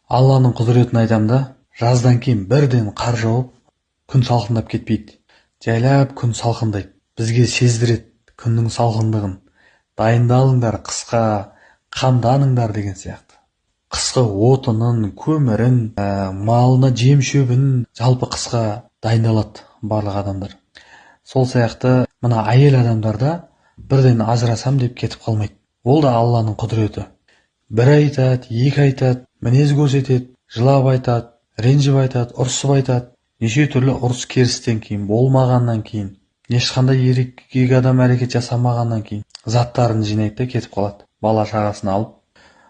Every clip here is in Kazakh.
Алланың құдіретін айтам да, жаздан кейін бірден қар жауып, күн салқындап кетпейді. Жайлап күн салқындайды. Бізге сездіреді күннің салқындығын. Дайындалыңдар қысқа, қамданыңдар деген сияқты. Қысқы отынын, көмірін, малына жем шөбін, жалпы қысқа дайындалады барлық адамдар. Сол сияқты мына әйел адамдарда бірден ажырасам деп кетіп қалмайды. Ол да Алланың құдіреті. Бір айтады, екі айтады, мінез көрсетеді, жылап айтады, ренжіп айтады, ұрсып айтады. Неше түрлі ұрыс керістен кейін, болмағаннан кейін, ешқандай еркек адам әрекет жасамағаннан кейін заттарын жинайды да кетіп қалады, бала шағасын алып.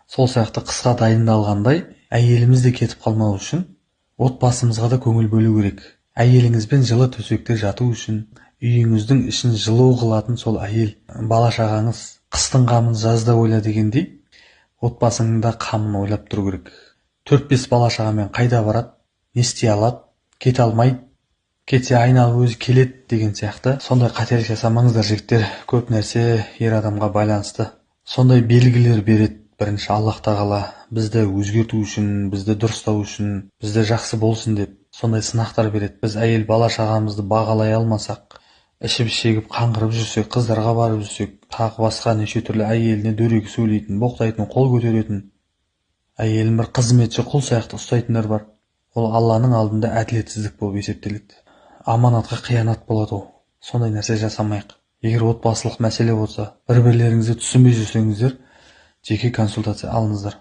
Сол сияқты қысқа дайындалғандай, әйеліміз де кетіп қалмау үшін отбасымызға да көңіл бөлу керек. Әйеліңізбен жылы төсекте жату үшін, үйіңіздің ішін жылу қылатын сол әйел, бала шағаңыз, қыстың қамын жазда ойла дегендей, отбасыңда қамын ойлап тұру керек. 4-5 бала шағамен қайда барады, не істей алады, кете алмайды, кетсе айналып өзі келеді деген сияқты. Сондай қателік жасамаңыздар жігіттер. Көп нәрсе ер адамға байланысты. Сондай белгілер береді. Бірінші Аллах тағала бізді өзгерту үшін, бізді дұрыстау үшін, бізді жақсы болсын деп сондай сынақтар береді. Біз әйел бала шағамызды бағалай алмасақ, ішіп шегіп қаңғырып жүрсек, қыздарға барып жүрсек, тағы басқа неше түрлі әйеліне дөрекі сөйлейтін, боқтайтын, қол көтеретін, әйелін бір қызметші, құл сияқты ұстайтындар бар. Ол Алланың алдында әділетсіздік болып есептеледі. Аманатқа қиянат болады ол. Сондай нәрсе жасамайық. Егер отбасылық мәселе болса, бір-бірлеріңізді түсінбей жүрсеңіздер, жеке консультация алыңыздар.